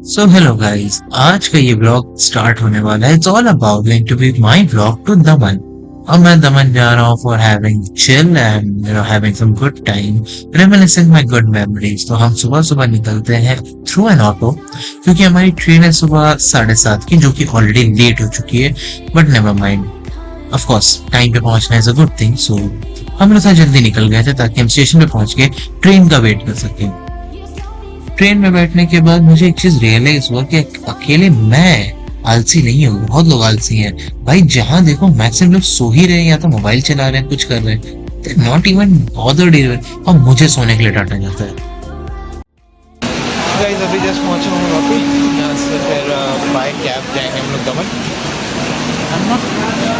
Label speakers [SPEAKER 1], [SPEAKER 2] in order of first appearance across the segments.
[SPEAKER 1] So hello guys, आज का ये ब्लॉग स्टार्ट होने वाला है। It's all about going to be my blog to Daman. और मैं दमन जा रहा हूँ for having chill and having some good time, reminiscing my good memories. तो हम सुबह सुबह निकलते हैं थ्रू एन ऑटो, क्योंकि हमारी ट्रेन है सुबह 7:30 की, जो कि ऑलरेडी लेट हो चुकी है। But never mind, of course time पे पहुंचना इज अ गुड थिंग। सो हम लोग जल्दी निकल गए थे ताकि हम स्टेशन पे पहुंच के ट्रेन का वेट कर सकें। ट्रेन में बैठने के बाद मुझे एक चीज रियलाइज हुआ कि अकेले मैं आलसी नहीं हूँ, बहुत लोग आलसी हैं भाई। जहां देखो मैक्सिमम लोग सो ही रहे हैं या तो मोबाइल चला रहे हैं, कुछ कर रहे हैं, नॉट इवन बॉदर्ड इवन। और मुझे सोने के लिए डांटा जाता है।
[SPEAKER 2] गाइस अभी जस्ट पहुंचा हूँ वापी। यहाँ से फिर बाय कैब जाएंगे हम लोग दमन। आई एम नॉट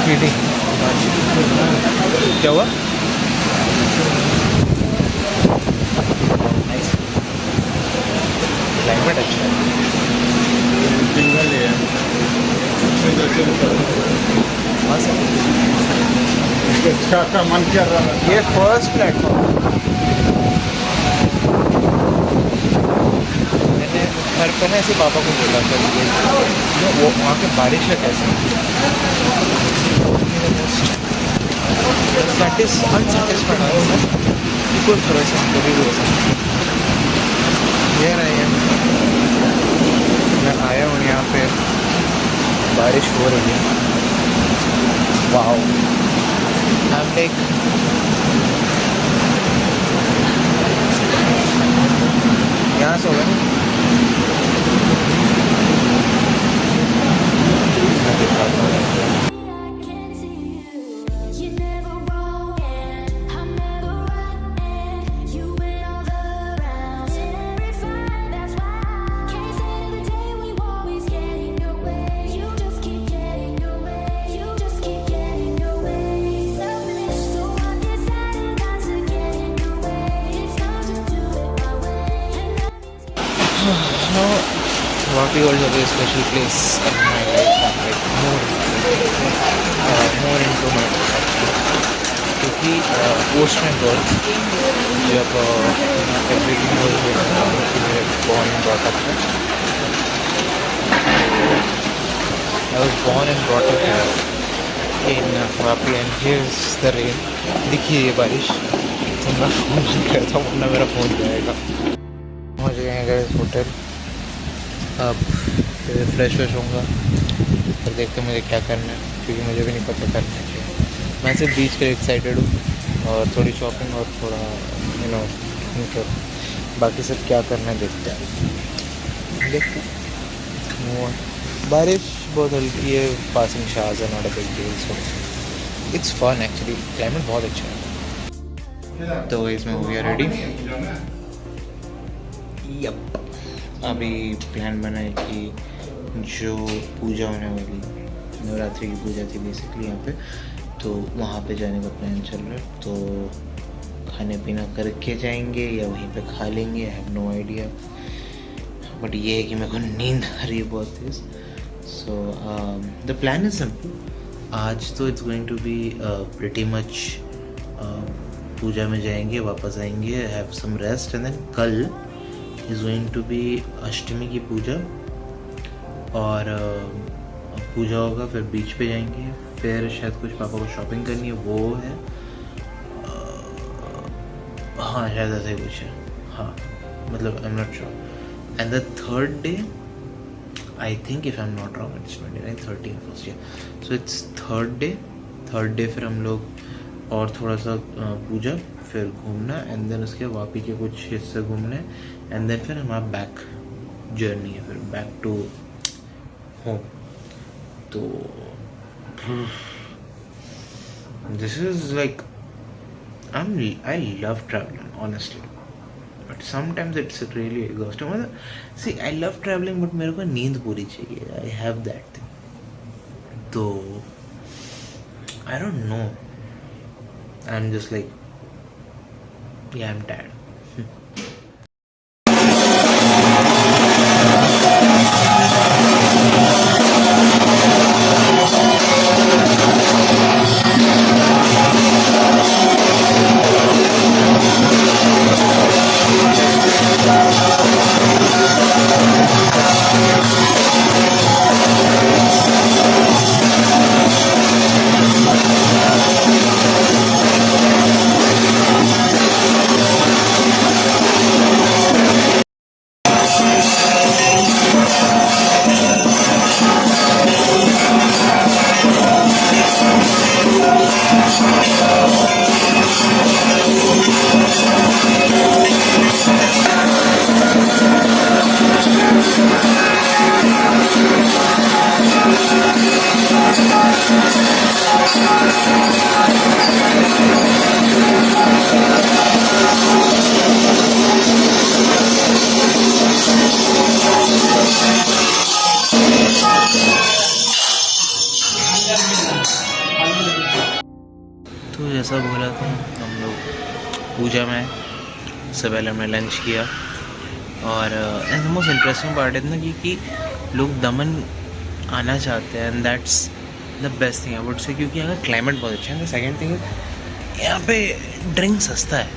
[SPEAKER 2] किडिंग। क्या हुआ? नाइस, क्लाइमेट अच्छा है।
[SPEAKER 3] सिंगल है
[SPEAKER 2] हाँ सर,
[SPEAKER 3] क्या का मन कर रहा है।
[SPEAKER 2] ये फर्स्ट प्लेटफॉर्म। मैंने घर पर ना ऐसे पापा को बोला था कि वो वहाँ पे बारिश है कैसे। अनसेटिस्फाइड बिल्कुल थोड़ा सा कभी भी हो सकता है। ये नहीं है, मैं आया हूँ यहाँ पे, बारिश हो रही है। वाओ, हम लाइक यहाँ से होगा ना। No, Rocky was a very special place in my life. I'm like more into my life actually. क्योंकि पोस्ट में गॉल जब everything was born and brought up there. I was born and brought up here in Vapi, and here's the rain. देखिए ये बारिश। तो मैं phone नहीं करता हूँ वरना मेरा फ़ोन जाएगा। पहुँच गए हैं गाइस होटल। अब फ्रेश व्रेश होऊंगा, फिर देखते हैं मुझे क्या करना है, क्योंकि मुझे भी नहीं पता करना है क्या। मैं सिर्फ बीच के लिए एक्साइटेड हूँ और थोड़ी शॉपिंग और थोड़ा तो बाकी सब क्या करना है देखते हैं। बारिश बहुत हल्की है, पासिंग शार्स है, not a big deal. So it's fun actually, climate बहुत अच्छा है। तो इसमें हो गया रेडी। यप, अभी प्लान बना है कि जो पूजा होने वाली, नवरात्रि की पूजा थी बेसिकली यहाँ पे, तो वहाँ पे जाने का प्लान चल रहा है। तो खाने पीना करके जाएंगे या वहीं पे खा लेंगे, I have no idea. But ये है कि मेरे को नींद आ रही है बहुत तेज़। So the plan is simple. आज तो it's going to be pretty much, पूजा में जाएंगे, वापस आएंगे, have some rest, and then कल इज़ गोइंग टू बी अष्टमी की पूजा। और पूजा होगा, फिर बीच पे जाएंगे, फिर शायद कुछ पापा को शॉपिंग करनी है, वो है। हाँ शायद ऐसा ही कुछ है, हाँ मतलब आई am not sure. And the third day I think, if I am not wrong, it's 29, 30 first year. So it's third day फिर हम लोग और थोड़ा सा पूजा, फिर घूमना, एंड देन उसके वापी के कुछ हिस्से घूमने, एंड देन फिर हमारा बैक जर्नी है, फिर बैक टू होम। तो this is like I love travelling honestly, but sometimes it's really exhausting. मतलब सी आई लव ट्रैवलिंग, बट मेरे को नींद पूरी चाहिए, आई हैव दैट थिंग। तो I don't know, I am just like yeah, I'm tired. पूजा में उससे पहले हमने लंच किया और and the most interesting part है ना कि लोग दमन आना चाहते हैं and that's the best thing I would say, क्योंकि यहाँ का क्लाइमेट बहुत अच्छा है। सेकेंड थिंग यहाँ पे ड्रिंक सस्ता है,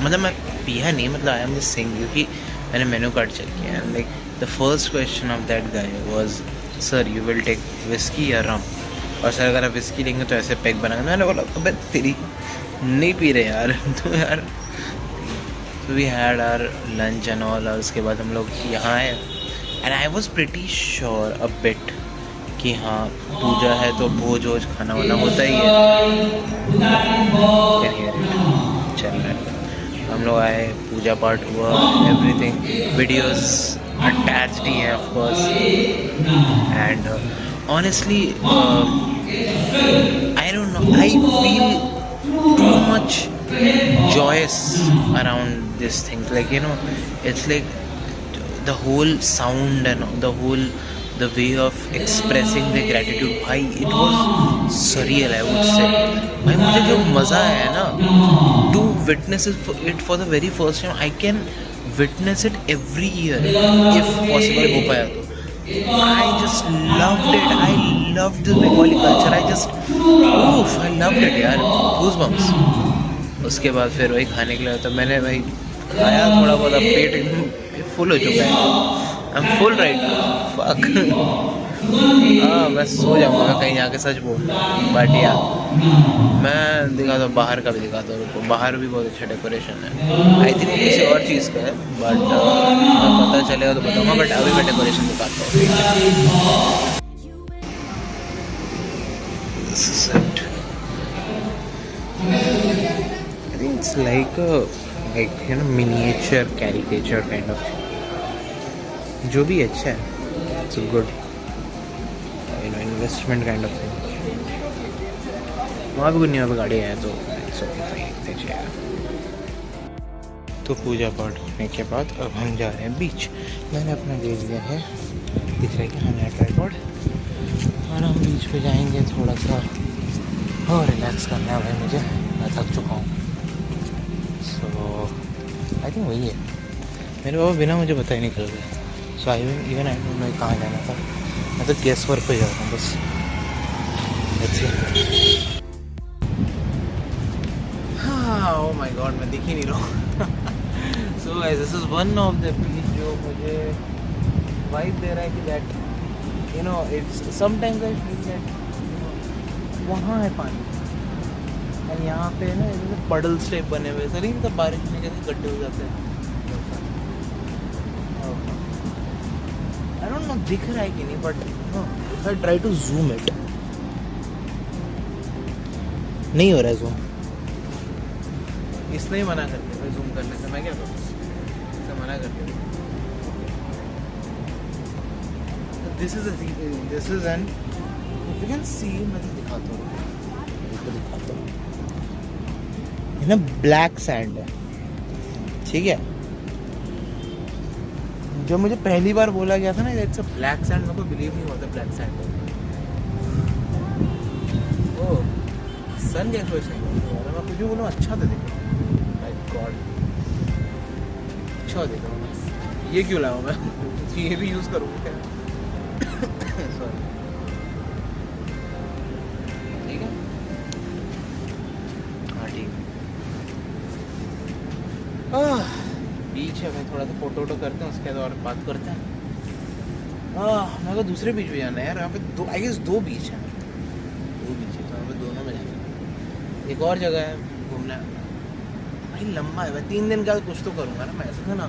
[SPEAKER 2] मतलब मैं पिया नहीं, मतलब आई एम जस्ट सेइंग क्योंकि मैंने मेन्यू कार्ड चेक किया and like the first question of that guy was sir you will take whisky या रम, और सर अगर आप विस्की लेंगे तो ऐसे पैक बनाएंगे। मैंने बोला अबे तेरी नहीं पी रहे यार तो यार। तो we had our lunch and all, और उसके बाद हम लोग यहाँ आए and I was pretty sure a bit कि हाँ पूजा है तो भोज वोज खाना वाना होता ही है। चल रहा है, हम लोग आए, पूजा पाठ हुआ, एवरीथिंग, वीडियोस अटैच्ड ही हैं of course and honestly I don't know, I feel too much joyous around this thing, like you know it's like the whole sound and the way of expressing the gratitude, bhai it was surreal I would say। भाई मुझे जो मज़ा आया ना to witness it for the very first time, I can witness it every year if possible हो पाया तो। I just loved it, I loved the Bengali culture, I loved it यार, goosebumps। उसके बाद फिर वही खाने के लिए, तो मैंने भाई खाया थोड़ा बहुत, अब पेट एकदम फुल हो चुका है, I am full right fuck. हाँ मैं सो जाऊँगा, मैं कहीं जाके सच बोल, बट यार मैं दिखाता हूँ बाहर का भी, दिखाता हूँ रुको, बाहर भी बहुत अच्छा डेकोरेशन है, आई थिंक किसी और चीज़ का है बट पता चलेगा तो बताऊँगा, बट अभी मैं डेकोरेशन दिखाता हूँ। I think it's like you know miniature caricature kind of thing, जो भी अच्छा है, it's a good you know investment kind of thing। वहाँ भी कुछ नहीं, वहाँ पे गाड़ी है तो it's okay fine, देखिए यार। तो पूजा पाठ होने के बाद अब हम जा रहे हैं बीच। मैंने अपना ले लिया है, दिख रहा है कि हमें ट्राइपॉड, और हम बीच पे जाएंगे, थोड़ा सा और रिलैक्स करना है भाई मुझे, मैं थक चुका हूँ। सो आई थिंक वही है, मेरे बाबा बिना मुझे बताए निकल गए। So I even I don't know कहाँ जाना था, मैं तो गेस वर्क पे जा रहा हूँ बस। हाँ ओ माय गॉड, मैं दिख ही नहीं रहा हूँ। So this is one of the beach जो मुझे वाइब दे रहा है कि that you know it's sometimes I feel that वहाँ है पानी और यहाँ पे ना जैसे पडल्स टाइप बने हुए, सर मतलब बारिश में जैसे गड्ढे हो जाते हैं। आई डोंट नो दिख रहा है कि नहीं, but if I try to zoom it, नहीं हो रहा है जूम, इसने ही मना कर दिया जूम करने से, मैं क्या करूँ, इससे मना कर दिया। This is an you can see, मैं तो दिखाता हूँ, ये ना ब्लैक सैंड है, ठीक है। जब मुझे पहली बार बोला गया था ना इट्स अ ब्लैक सैंड, मेरे को बिलीव नहीं हुआ था ब्लैक सैंड है। ओह सन कैसे हो सकता है, मैं कुछ भी बोलूँ अच्छा तो देखो, माय गॉड अच्छा देखो, ये क्यों लाऊं मैं, ये भी यूज़ करूँगा क्या, सॉरी ठीक है, हाँ ठीक है। बीच है भाई, थोड़ा सा फोटो वोटो करते हैं, उसके बाद और बात करते हैं। मेरे को दूसरे बीच भी जाना है यार, यहाँ पे दो आई गेस दो बीच हैं, तो यहाँ पे दोनों में जाना है। एक और जगह है घूमना भाई, लंबा है भाई, 3 दिन का कुछ तो करूँगा ना मैं, ऐसा ना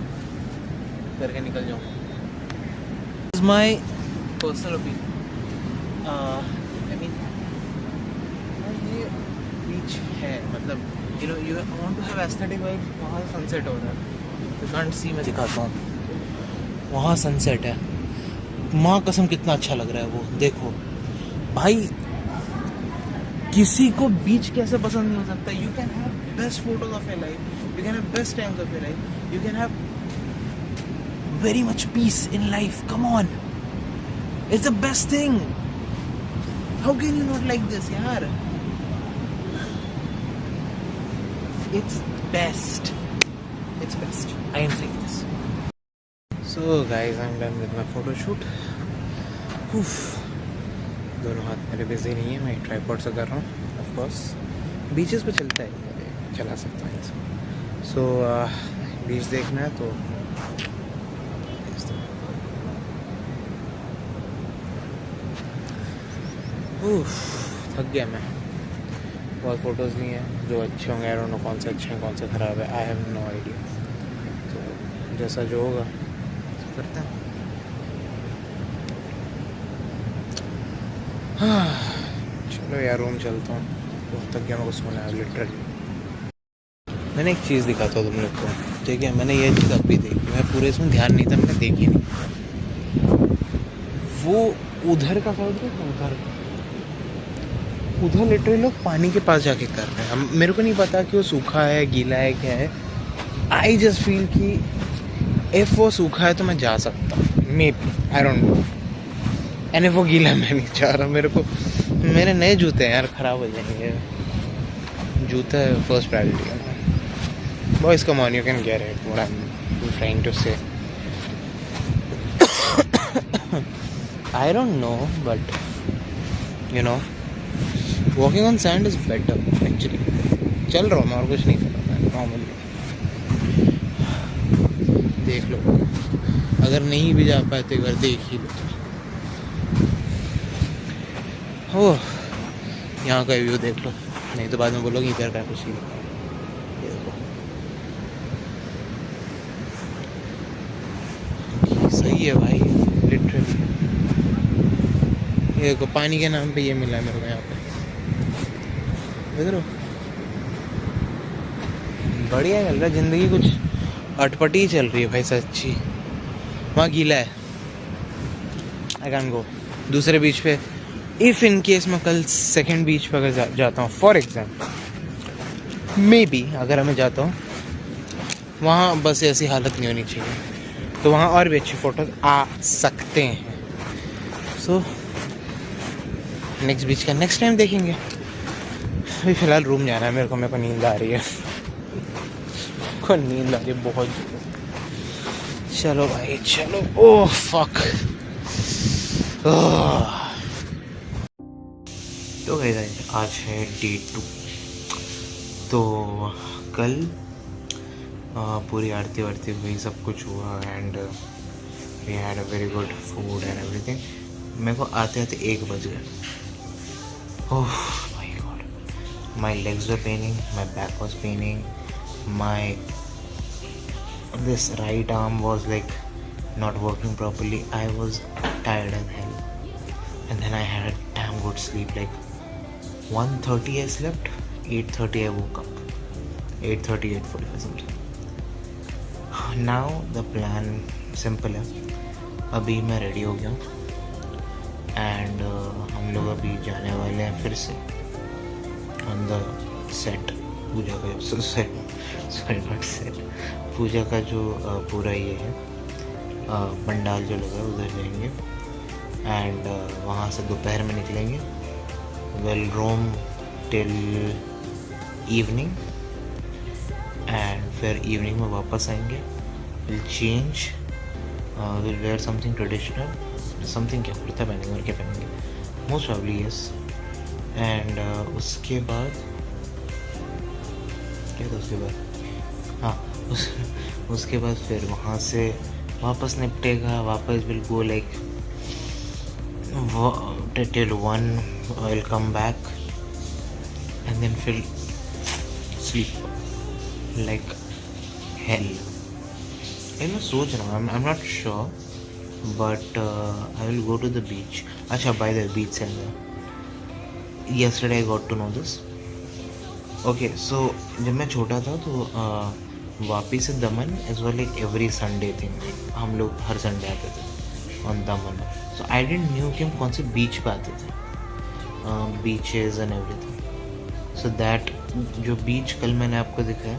[SPEAKER 2] करके निकल जाऊँगा। Is my personal opinion, I mean ये बीच है, मतलब you know you want to have aesthetic vibe, वहाँ सनसेट हो रहा है, यू कांट सी, मैं दिखाता हूँ, वहाँ सनसेट है, माँ कसम कितना अच्छा लग रहा है वो, देखो भाई किसी को बीच कैसे पसंद नहीं हो सकता। You can have best photos of your life, you can have best times of your life, you can have very much peace in life, come on, it's the best thing, how can you not like this yaar, it's best. It's best. I am saying this. So guys, I'm done with my photo shoot. Oof. दोनों हाथ मेरे busy नहीं है, मैं tripod से कर रहा हूँ. ऑफ कोर्स बीचेस पे चलता है, चला सकता हूँ ऐसे. सो बीच देखना है तो थक गया मैं. बहुत फ़ोटोज़ नहीं है जो अच्छे होंगे. आई डोंट नो कौन से अच्छे हैं कौन से ख़राब है. I have no idea. तो जैसा जो होगा करते हैं. चलो यार रूम चलता हूँ. बहुत थक गया, मेरे को सोना है लिटरली. मैंने एक चीज़ दिखाता हूँ तुम लोग को, ठीक है. मैंने ये चीज़ अभी देखी, मैं पूरे इसमें ध्यान नहीं था, मैंने देखी नहीं. वो उधर का साइड है, उधर लिटरली लोग पानी के पास जाके कर रहे हैं. हम मेरे को नहीं पता कि वो सूखा है गीला है क्या है. आई जस्ट फील कि इफ़ वो सूखा है तो मैं जा सकता हूँ, may be, I don't no. And if वो गीला मैं नहीं जा रहा. मेरे नए जूते हैं यार, ख़राब हो जाएंगे. जूता है फर्स्ट प्रायोरिटी है. Boys come on, you can get it. What I am trying to say, I don't know, but you know walking on sand is better actually. चल रहा हूँ मैं, और कुछ नहीं कर रहा मैं नॉर्मली. देख लो, अगर नहीं भी जा पाए तो एक बार देख ही लो. हो यहाँ का व्यू देख लो, नहीं तो बाद में बोलोगे इधर का कुछ ही. ये देखो सही है भाई लिटरली. ये देखो पानी के नाम पे ये मिला है मेरे को यहाँ पे. इधर बढ़िया चल रहा है ज़िंदगी, कुछ अटपटी ही चल रही है भाई सच्ची. वहाँ गीला है, आई कैन गो दूसरे बीच पे. इफ़ इन केस मैं कल सेकंड बीच पे अगर जाता हूँ फॉर एग्जाम्पल, मे बी अगर मैं जाता हूँ वहाँ बस ऐसी हालत नहीं होनी चाहिए, तो वहाँ और भी अच्छी फ़ोटोज आ सकते हैं. सो नेक्स्ट बीच का नेक्स्ट टाइम देखेंगे. अभी फ़िलहाल रूम जाना है मेरे को नींद आ रही है. नींद आ रही है बहुत. चलो भाई चलो. Oh fuck. तो गाइस आज है डे 2. तो कल पूरी आरती वारती हुई, सब कुछ हुआ and we had a very good food and everything. मेरे को आते आते 1 बज गया. Oh my god, my legs were paining, my back was paining, my this right arm was like not working properly. I was tired as hell, and then I had a damn good sleep. Like 1:30 I slept, 8:30 I woke up, 8:30 8:45 something. Now the plan simple है. अभी मैं ready हो गया हूँ and हम लोग अभी जाने वाले हैं फिर से ऑन द सेट. पूजा का सेट पूजा का जो पूरा ये है पंडाल जो लगा है उधर जाएंगे एंड वहाँ से दोपहर में निकलेंगे. Will roam till evening and फिर इवनिंग में वापस आएंगे. Will change, will wear something traditional, something क्या कुर्ता पहनेंगे और क्या पहनेंगे मोस्ट प्रॉब्ली यस. एंड उसके बाद क्या था उसके बाद, हाँ उसके बाद फिर वहाँ से वापस निपटेगा. वापस will go like till 1 will come back and then फिर स्लीप लाइक हेल. मैं सोच रहा हूँ, I am not sure but I will go to the beach. अच्छा by the beach center yesterday I got to know this. Okay so जब मैं छोटा था तो वापी से Daman as well like every Sunday thing. हम लोग हर संडे आते थे on Daman. So I didn't knew कि हम कौन से बीच पे आते थे, beaches and everything. So that जो बीच कल मैंने आपको दिखाया,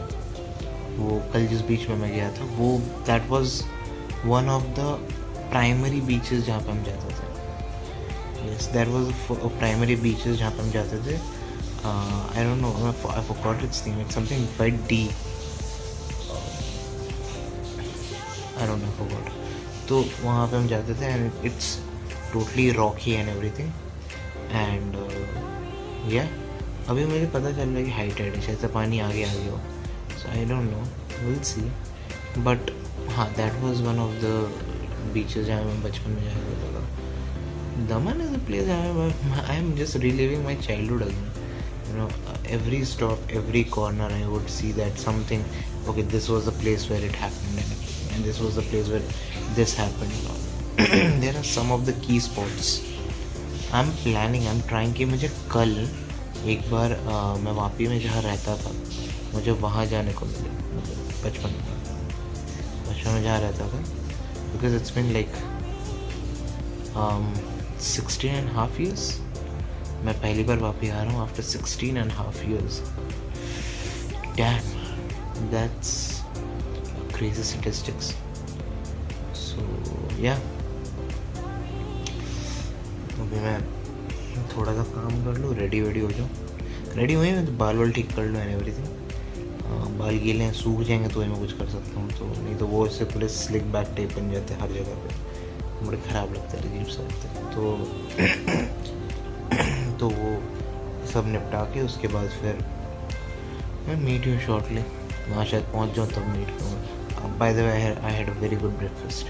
[SPEAKER 2] वो कल जिस बीच में मैं गया था वो that was one of the primary beaches जहाँ पे हम जाते थे. Yes that was primary beaches जहाँ पे हम जाते थे. I don't know, I forgot its name. It's something by D. तो वहाँ पे हम जाते थे and it's totally Rocky and everything and या अभी मुझे पता चल रहा है कि हाई टाइड है, शायद से पानी आगे आ गया हो, so I don't know, will see. But हाँ, that was one of the beaches जहाँ मैं बचपन में जाया करता था। Daman is a place I am just reliving my childhood again. You know, every stop, every corner, I would see that something. Okay, this was the place where it happened, and this was the place where this happened. There are some of the key spots. I'm planning. I'm trying कि मुझे कल एक बार मैं वापी में जहाँ रहता था, मुझे वहाँ जाने को मिले, मतलब बचपन में जहाँ रहता था, because it's been like 16.5 years. मैं पहली बार वापस आ रहा हूँ after 16.5 years. Damn, that's crazy statistics. So yeah, अभी मैं थोड़ा सा काम कर लूँ, रेडी हो जाऊँ। रेडी हुई मैं तो बाल वाल ठीक कर लूँ एंड एवरीथिंग। बाल गीले हैं, सूख जाएंगे तो मैं कुछ कर सकता हूँ, तो नहीं तो वो इससे पूरे स्लिक बैक टाइप बन जाते हैं हर जगह पे, बड़े ख़राब लगता है, अजीब सा लगता है। तो वो सब निपटा के उसके बाद फिर मैं मीट यू शॉर्टली, वहाँ शायद पहुँच जाऊँ तब मीट करूँगा। By the way I had a very good breakfast,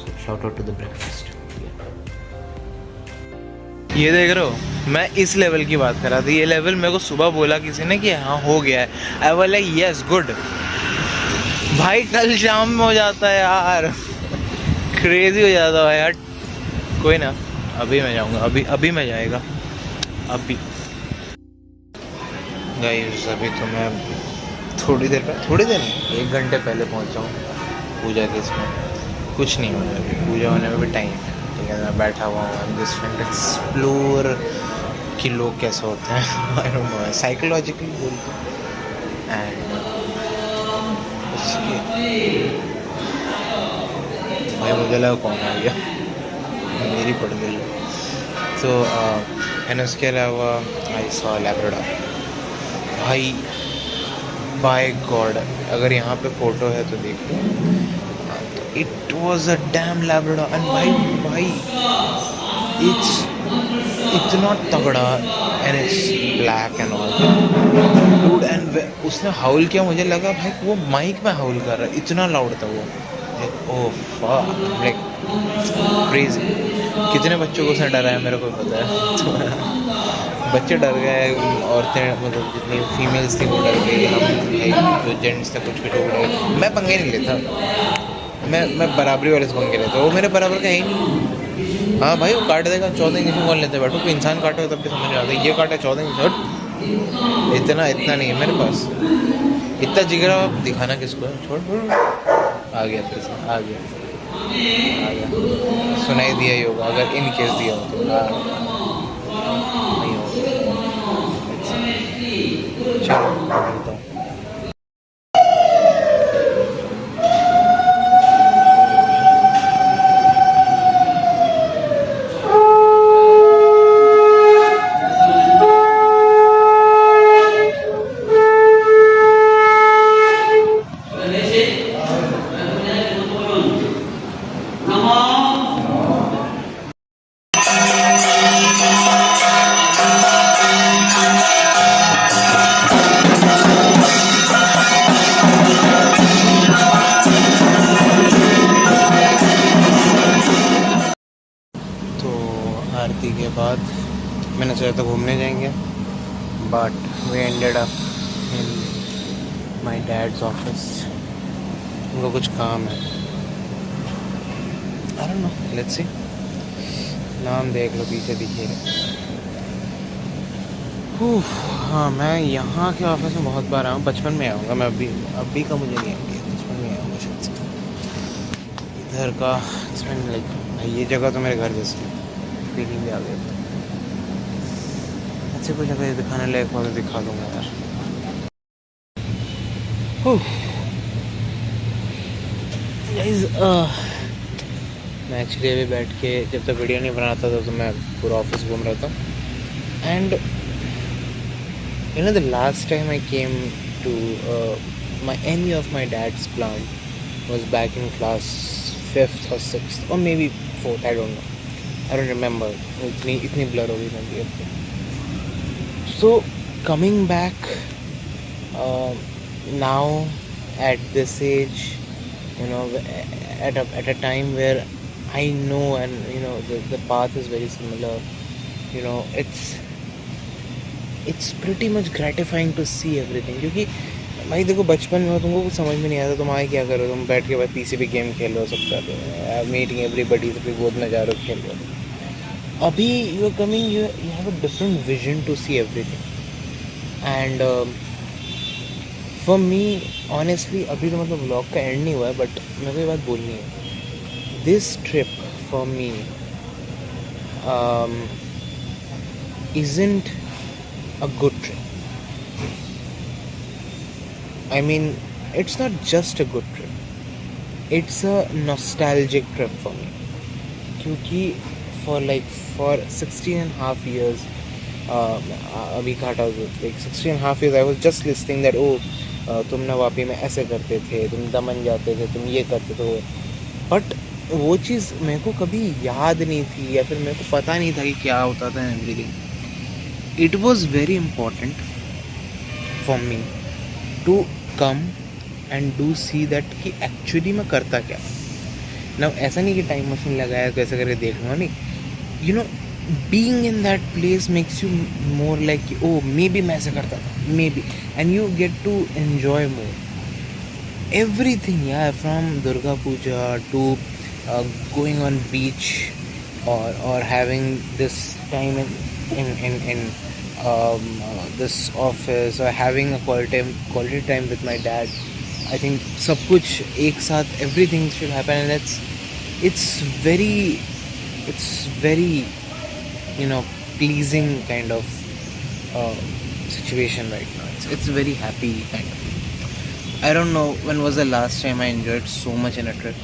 [SPEAKER 2] so shout out to the breakfast.
[SPEAKER 4] ये देख रहे हो, मैं इस लेवल की बात कर रहा था। ये लेवल मेरे को सुबह बोला किसी ने कि हाँ हो गया है, I was like yes good. भाई कल शाम में हो जाता है यार, क्रेजी हो जाता है यार। कोई ना, अभी मैं जाऊँगा, अभी मैं जाएगा अभी। गाइस अभी तो मैं थोड़ी देर 1 घंटे पहले पहुँचा हूँ पूजा के इसमें। कुछ नहीं होना अभी, पूजा होने में भी टाइम है, ठीक है। मैं बैठा हुआ हूँ जस्ट ट्राइंग टू एक्सप्लोर कि लोग कैसे होते हैं, आई डोंट नो, साइकोलॉजिकली बोलते हैं। एंड भाई मुझे लगा कौन आ गया, मेरी पड़ गई। तो एंड उसके अलावा आई सॉ लैब्राडोर। भाई बाय गॉड, अगर यहाँ पे फ़ोटो है तो देख लो, it was a damn Labrador. And भाई इट्स इतना तगड़ा and it's black and all dude. And उसने हाउल किया, मुझे लगा भाई वो माइक में हाउल कर रहा है, इतना लाउड था वो। Oh fuck, like crazy. कितने बच्चों को उसने डराया मेरे को पता है। बच्चे डर गए, औरतें मतलब जितनी फीमेल्स थी वो डर गई, हम जो जेंट्स थे कुछ वो डर गए। मैं पंगे नहीं लेता, मैं बराबरी वाले से पंगे लेता, वो मेरे बराबर का है ही नहीं। हाँ भाई वो काट देगा, 14 इंच में कौन लेते बैठो, कोई इंसान काटो तब भी समझ में आता है, ये काटा 14 इंच, इतना नहीं है मेरे पास। इतना जिगरा दिखाना किसको है, छोड़। आ गया फिर से, आ गया सुनाई दिया ही होगा, अगर इन केस दिया हो तो नहीं होगा। चलो मिलता हूँ। आरती के बाद मैंने सोचा था घूमने जाएंगे, but we ended up in my dad's office. उनको कुछ काम है, I don't know, let's see. नाम देख लो पीछे दिखे। हाँ, मैं यहाँ के ऑफिस में बहुत बार आया हूँ, बचपन में आऊँगा मैं। अभी का मुझे नहीं आएंगे, बचपन में आऊँगा शायद से। इधर का इसमें लाइक ये जगह तो मेरे घर जैसी फीलिंग भी आ गई। अच्छे कोई जगह दिखाने लायक हो तो दिखा दूँगा यार। गाइस मैं एक्चुअली अभी बैठ के जब तक वीडियो नहीं बनाता था तो मैं पूरा ऑफिस घूम रहा था। And you know the last time I came to any of my dad's plant was back in class 5th or 6th or maybe 4th, I don't know. I don't remember. इतनी blur हो गई मेरी अब तो. So coming back now at this age, you know, at a time where I know and you know the path is very similar, you know, it's pretty much gratifying to see everything. क्योंकि भाई देखो बचपन में तुमको कुछ समझ में नहीं आता, तुम आए क्या करो, तुम बैठ के बस पीसी पे गेम खेल लो, सब कर रहे हो, मीटिंग एवरीबडी सबकी गोद में जा रहे हो, खेल रहे हो. अभी you are coming, you have a different vision to see everything. And for me honestly अभी तो मतलब व्लॉग का एंड नहीं हुआ है, बट मेरे को ये बात बोलनी है. This trip for me isn't a good trip. I mean, it's not just a good trip. It's a nostalgic trip for me. क्योंकि for 16 and a half years, अभी घाटा like 16 and a half years I was just listening that तुम ना वापी में ऐसे करते थे, तुम दमन जाते थे, तुम ये करते थे. बट वो चीज़ मेरे को कभी याद नहीं थी या फिर मेरे को पता नहीं था कि क्या होता था everything. It was very important for me to come and do see that कि actually मैं करता क्या. Now ऐसा नहीं कि टाइम मशीन लगाया तो ऐसा करके देखूँगा, नहीं. You know, being in that place makes you more like oh maybe मैं ऐसा करता था, maybe, and you get to enjoy more everything. Yeah, from Durga Puja to going on beach or having this time in this office or having a quality time with my dad. I think सब कुछ एक साथ, everything should happen, and it's very you know pleasing kind of situation right now. It's very happy kind of. I don't know when was the last time I enjoyed so much in a trip,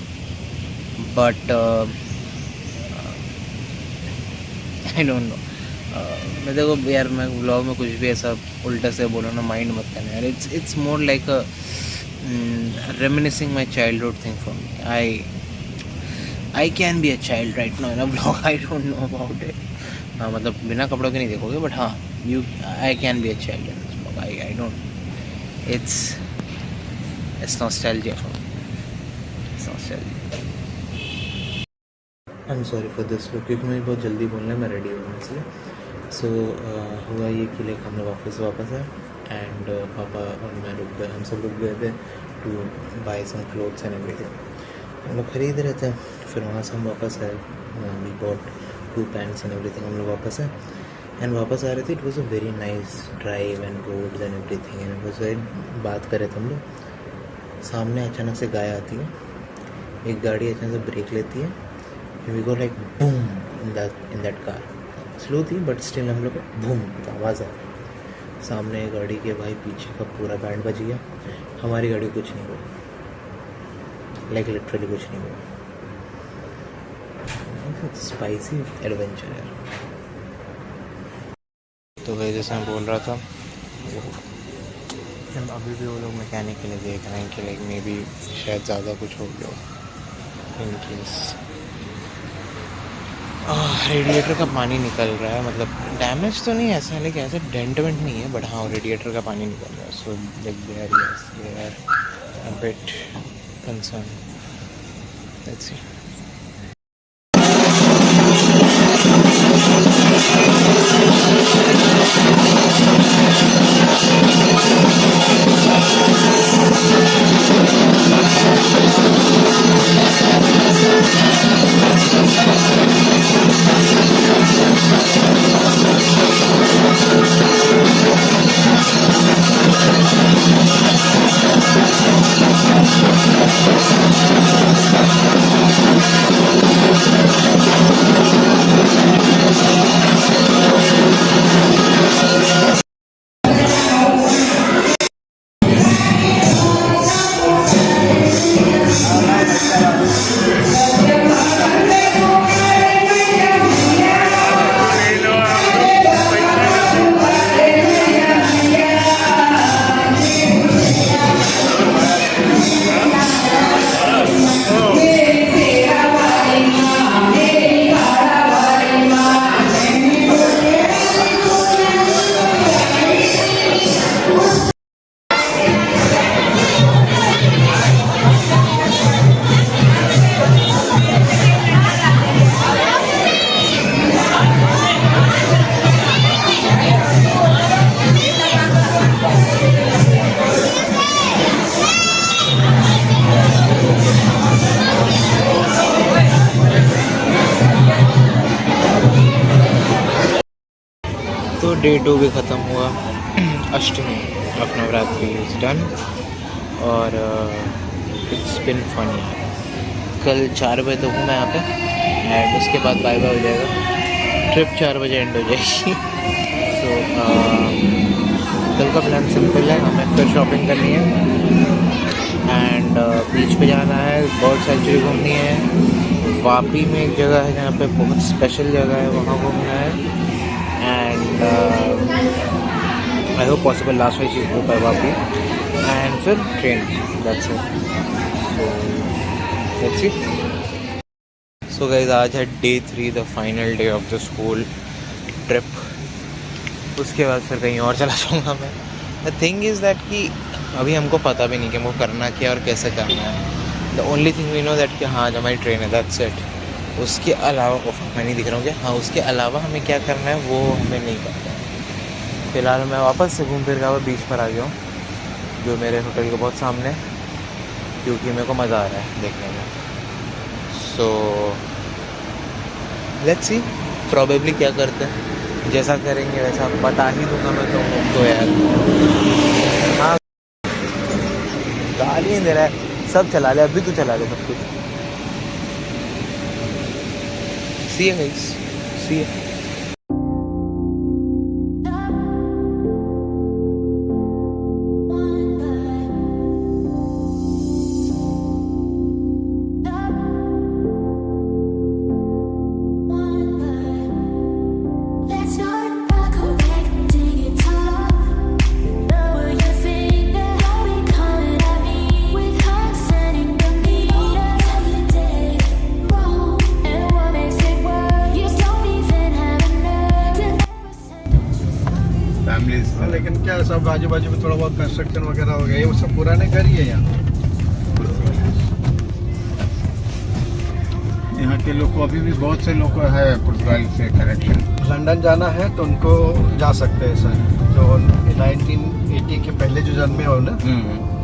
[SPEAKER 4] but I don't know. मैं देखो यार, मैं vlog में कुछ भी ऐसा उल्टा से बोलो ना, माइंड मत करना यार. It's more like a reminiscing my childhood thing for me. I can be a child right now in a vlog. I don't know about it. हाँ मतलब बिना कपड़ों के नहीं देखोगे, बट हाँ I can be a child in this vlog. I don't. It's nostalgia for me. It's nostalgia. I am sorry for this look, क्योंकि मुझे बहुत जल्दी बोलना है, मैं रेडी हूँ इसलिए. सो हुआ ये कि लाइक हम लोग ऑफिस वापस आए एंड पापा और मैं रुक गए, हम सब रुक गए थे to buy some clothes and everything. हम लोग खरीद रहे थे, फिर वहाँ से हम वापस आए. We bought 2 pants and everything. हम लोग वापस आए एंड वापस आ रहे थे. It was a very nice drive and roads and everything. And it was very, बात कर रहे थे हम लोग, सामने अचानक से गाय आती है, एक गाड़ी अचानक से ब्रेक लेती है. We go like boom in that car. Slow थी बट स्टिल हम लोग बूम आवाज़ आई. सामने गाड़ी के भाई पीछे का पूरा बैंड बज गया. हमारी गाड़ी कुछ नहीं हुआ, लाइक लिटरली कुछ नहीं हुआ. स्पाइसी एडवेंचर है. तो भाई जैसे मैं बोल रहा था, हम अभी भी वो लोग मैकेनिक के लिए देख रहे हैं कि लाइक मे बी शायद ज़्यादा कुछ हो गया इन केस. रेडिएटर का पानी निकल रहा है, मतलब डैमेज तो नहीं ऐसा है, लेकिन ऐसे डेंट वेंट नहीं है, बट हाँ रेडिएटर का पानी निकल रहा है. So like they are a bit concern. Let's see. Day 2 भी ख़त्म हुआ। Ashtami of Navratri is done और इट्स बिन फन। कल 4 बजे तक हूँ मैं यहाँ पे एंड उसके बाद बाय बाय हो जाएगा। ट्रिप 4 बजे एंड हो जाएगी। सो कल का प्लान सिंपल है, हमें फिर शॉपिंग करनी है एंड बीच पे जाना है, बर्ड सेंचुरी घूमनी है। वापी में एक जगह है जहाँ पे बहुत स्पेशल जगह है, वहाँ घूमना है and I hope possible last वाली चीज़ हो पाए वापी एंड फिर train. That's it. So let's C. So guys आज है day 3, the final day of the school trip. उसके बाद फिर कहीं और चला जाऊँगा मैं। द थिंग इज़ दैट कि अभी हमको पता भी नहीं कि हमको करना क्या और कैसे करना है। The only thing we know that कि हाँ आज हमारी ट्रेन है, दैट्स इट। उसके अलावा मैं नहीं दिख रहा हूँ क्या, हाँ उसके अलावा हमें क्या करना है वो हमें नहीं पता। फ़िलहाल मैं वापस से घूम फिर के बीच पर आ गया हूँ, जो मेरे होटल के बहुत सामने है, क्योंकि मेरे को मज़ा आ रहा है देखने में। सो लेट्स सी प्रॉबेबली क्या करते हैं, जैसा करेंगे वैसा बता ही दूंगा मैं तो यार। हाँ गाली दे रहा है, सब चला ले, अभी तो चला ले सब कुछ। See you guys. See you.
[SPEAKER 3] लेकिन क्या सब आजू बाजू में थोड़ा बहुत कंस्ट्रक्शन वगैरह हो गया है, वो सब पुराने घर ही है यहाँ के लोग को। अभी भी बहुत से लोग को है पुर्तगाल से कनेक्शन। लंदन जाना है तो उनको जा सकते हैं सर, जो 1980 के पहले जो जन्मे हो ना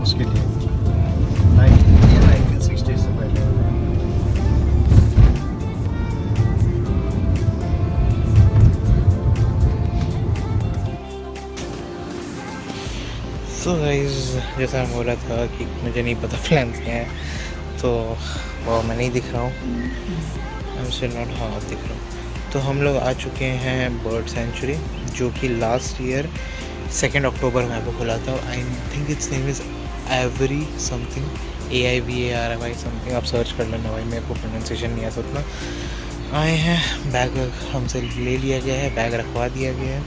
[SPEAKER 3] उसके लिए, 1960 से पहले।
[SPEAKER 4] सो गाइस जैसा मैं बोला था कि मुझे नहीं पता प्लान्स क्या है, तो वो मैं नहीं दिख रहा हूँ, हाँ दिख रहा हूँ। तो हम लोग आ चुके हैं बर्ड सेंचुरी, जो कि लास्ट ईयर 2 अक्टूबर में आपको खुला था। I think it's name is every something, AIVARY something. आप सर्च कर लेना भाई, मेरे को प्रोनाउंसिएशन नहीं आता उतना। आए हैं, बैग हमसे ले लिया गया है, बैग रखवा दिया गया है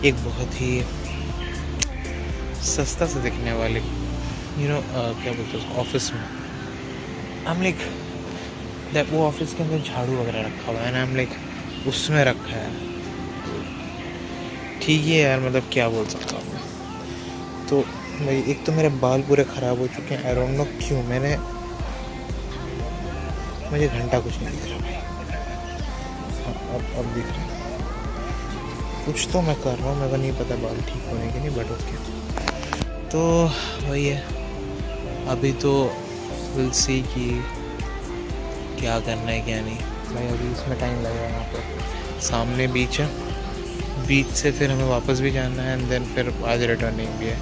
[SPEAKER 4] एक बहुत ही सस्ता से दिखने वाले क्या बोलते हैं ऑफिस में। हम लाइक वो ऑफिस के अंदर झाड़ू वगैरह रखा हुआ है ना, हम लाइक उसमें रखा है। ठीक है यार, मतलब क्या बोल सकता हूँ मैं। तो भाई एक तो मेरे बाल पूरे ख़राब हो चुके हैं, आई डोंट नो क्यों। मुझे घंटा कुछ नहीं दिख रहा भाई। हाँ अब दिख रहा है कुछ, तो मैं कर रहा हूँ, मेरे को नहीं पता बाल ठीक होने के नहीं, बट ओके। तो वही है, अभी तो विल सी कि क्या करना है क्या नहीं भाई। अभी इसमें टाइम लगेगा। यहाँ पर सामने बीच है, बीच से फिर हमें वापस भी जाना है एंड देन फिर आज रिटर्निंग भी है।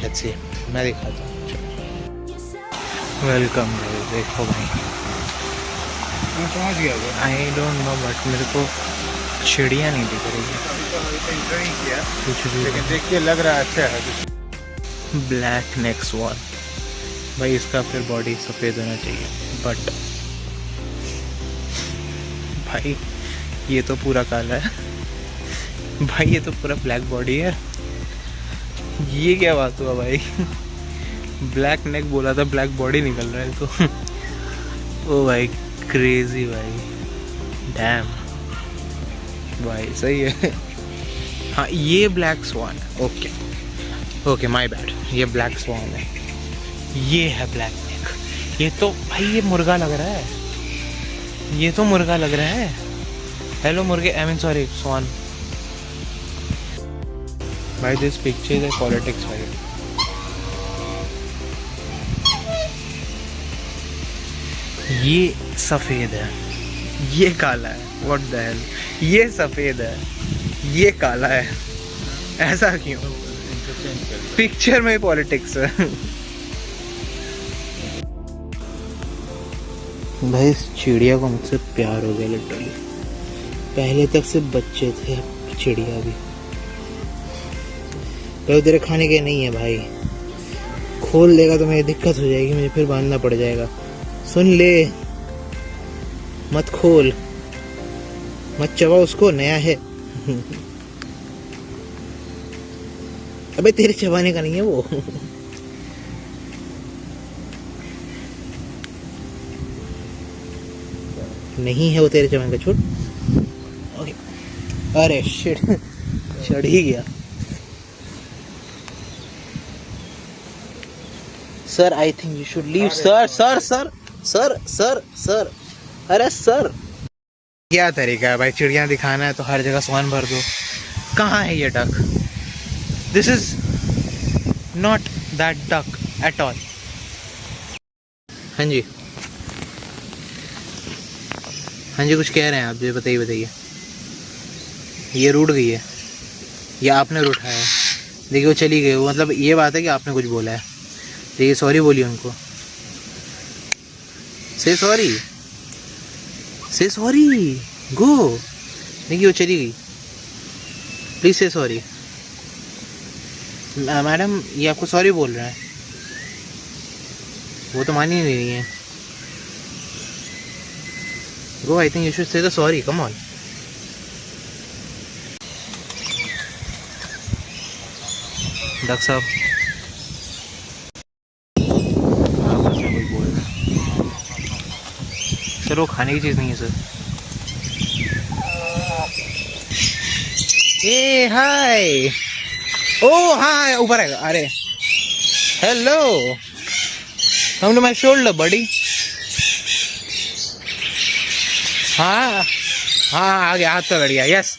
[SPEAKER 4] लेट्स सी, मैं दिखाता हूँ। वेलकम भाई, देखो भाई
[SPEAKER 3] मैं समझ गया।
[SPEAKER 4] आई डोंट नो बट मेरे को चिड़िया नहीं दिख रही है कुछ भी,
[SPEAKER 3] लेकिन देख के लग रहा है अच्छा है।
[SPEAKER 4] ब्लैक नेक स्वान भाई, इसका फिर बॉडी सफ़ेद होना चाहिए, बट भाई ये तो पूरा काला है भाई, ये तो पूरा ब्लैक बॉडी है। ये क्या बात हुआ भाई ब्लैक नेक बोला था, ब्लैक बॉडी निकल रहा है तो ओ भाई क्रेजी भाई, डैम भाई सही है। हाँ ये ब्लैक स्वान है, ओके माय बैड, ये ब्लैक स्वान है, ये है ब्लैक नेक। ये तो भाई ये मुर्गा लग रहा है, ये तो मुर्गा लग रहा है। हेलो मुर्गे, आई मीन सॉरी स्वान भाई। दिस पिक्चर इज पॉलिटिक्स भाई। ये सफ़ेद है, ये काला है, व्हाट द हेल। ये सफ़ेद है, ये काला है, ऐसा क्यों? पिक्चर में पॉलिटिक्स है। भाई इस चिड़िया को मुझसे प्यार हो गया लिटरली। पहले तक सिर्फ बच्चे थे, चिड़िया भी। भाई तेरे खाने के नहीं है भाई, खोल देगा तो मेरी दिक्कत हो जाएगी, मुझे फिर बांधना पड़ जाएगा। सुन ले, मत खोल, मत चबा उसको, नया है। अबे तेरे चबाने का नहीं है वो। नहीं है वो तेरे चबाने का, छोड़। ओके। अरे शिट, चढ़ ही गया। Sir I think you should leave. Sir sir sir sir sir sir अरे सर, क्या तरीका है भाई, चिड़िया दिखाना है तो हर जगह सामान भर दो। कहाँ है ये duck? This is not that duck at all. हाँ जी, हाँ जी, कुछ कह रहे हैं आप जी, बताइए बताइए। ये रूठ गई है या आपने रूठाया है? देखिए वो चली गई, वो मतलब ये बात है कि आपने कुछ बोला है। देखिए सॉरी बोलिए उनको, से सॉरी, से सॉरी, गो। देखिए वो चली गई, प्लीज से सॉरी। मैडम ये आपको सॉरी बोल रहा है, वो तो मान ही नहीं रही है। Go, I think you should say the sorry, come on. Doctor साहब आपस में कुछ बोल रहे हैं। सर वो खाने की चीज़ नहीं है सर। ए हाय, ओ हाँ ऊपर आएगा। अरे hello, come to my shoulder buddy. हाँ हाँ आ गया, हाथ तो बैठ गया। यस,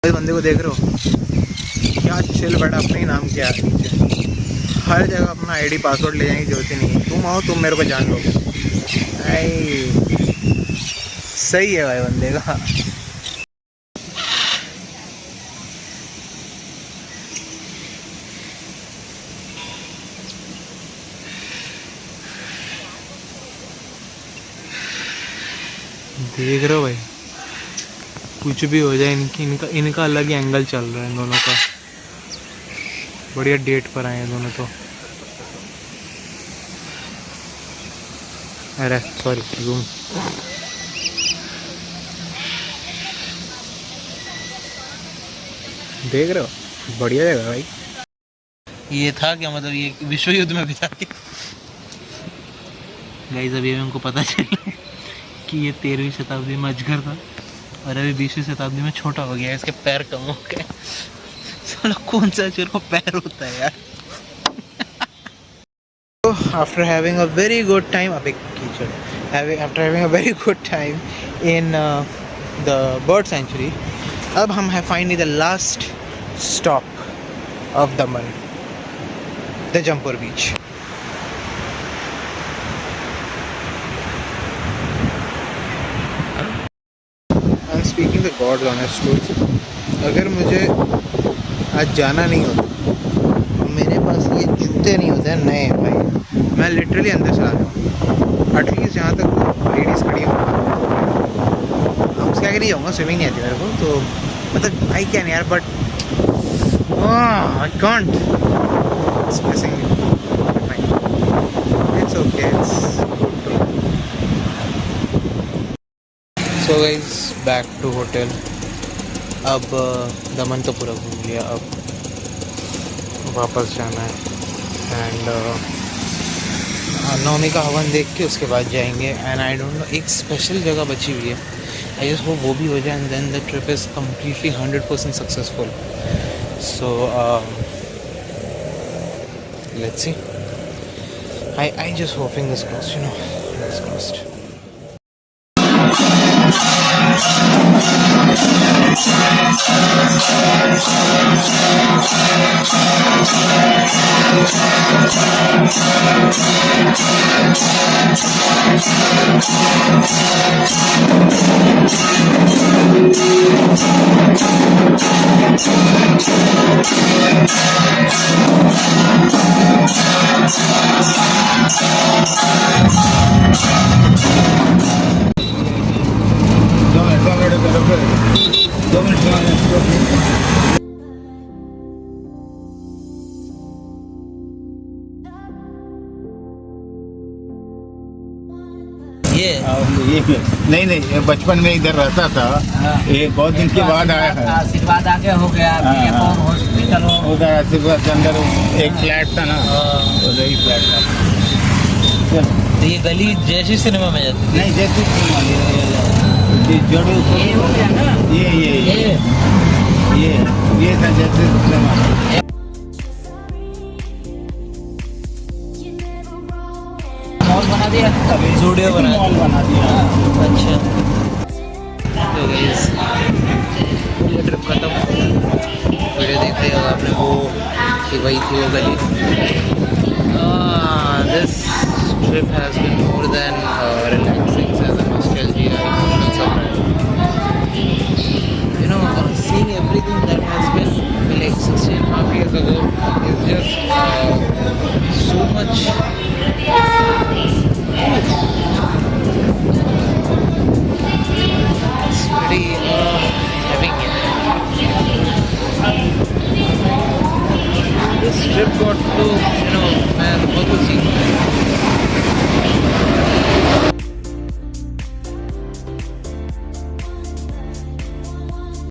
[SPEAKER 4] इस बंदे को देख रहे हो क्या चिल बैठा, अपने ही नाम किया नीचे। हर जगह अपना आईडी पासवर्ड ले जाने की जरूरत ही नहीं है। तुम आओ, तुम मेरे को जान लोगे। सही है भाई बंदे का। देख रहे हो भाई, कुछ भी हो जाए, इनका अलग ही एंगल चल रहा है इन दोनों का। बढ़िया डेट पर आए हैं दोनों तो। अरे सॉरी, जूम। देख रहे हो, बढ़िया जगह भाई। ये था क्या मतलब, ये विश्व युद्ध में बिता के। गाइस अभी हमको पता चला कि ये 13वीं शताब्दी में अजगर था और अभी 20वीं शताब्दी में छोटा हो गया है, इसके पैर कम हो गए। साला कौन सा अजगर को पैर होता है यार। After having a very good time, after having a very good time in the bird sanctuary, अब हम है finally the last stop of Daman, the Jampur beach. I'm speaking the God's honest truth. अगर मुझे आज जाना नहीं होता, मेरे पास ये जूते नहीं होते हैं नए भाई, मैं लिटरली अंदर चला जाऊँ। एटलीस्ट जहाँ तक लेडीज़ खड़ी हो, हम उसके आगे नहीं जाऊँगा, स्विमिंग नहीं आती मेरे को, तो मतलब आई कैन यार, but I can't, it's missing me. It's okay, so guys back to hotel. अब दमन तो पूरा घूम लिया, अब वापस जाना है। एंड नवमी का हवन देख के उसके बाद जाएंगे। एंड आई डोंट नो, एक स्पेशल जगह बची हुई है, आई जस्ट होप वो भी हो जाए, and then the trip is completely 100% successful. So let's see, I just hoping this crossed, you know, this crossed.
[SPEAKER 2] ये
[SPEAKER 3] ये नहीं नहीं, ये बचपन में इधर रहता था। ये बहुत दिन के बाद आया है।
[SPEAKER 5] आशीर्वाद आगे हो गया, ये कौन हॉस्पिटल हो।
[SPEAKER 3] उधर आशीर्वाद के अंदर एक फ्लैट था ना, उधर ही फ्लैट था। चल
[SPEAKER 2] तो ये गली जैसी सिनेमा में जाती थी।
[SPEAKER 3] नहीं जैसे जोड़े
[SPEAKER 5] ये हो गया ना,
[SPEAKER 3] ये था जैसे सिनेमा।
[SPEAKER 5] मॉल बना दिया
[SPEAKER 2] स्टूडियो बना
[SPEAKER 3] मॉल बना दिया।
[SPEAKER 2] अच्छा तो गाइस ये ट्रिप खत्म। वीडियो देख रहे होगा आपने वो कि वही थी वो गली। This trip has been more than relaxing as a nostalgia emotional सफर। You know, seeing everything that has been like 16.5 years ago is just so much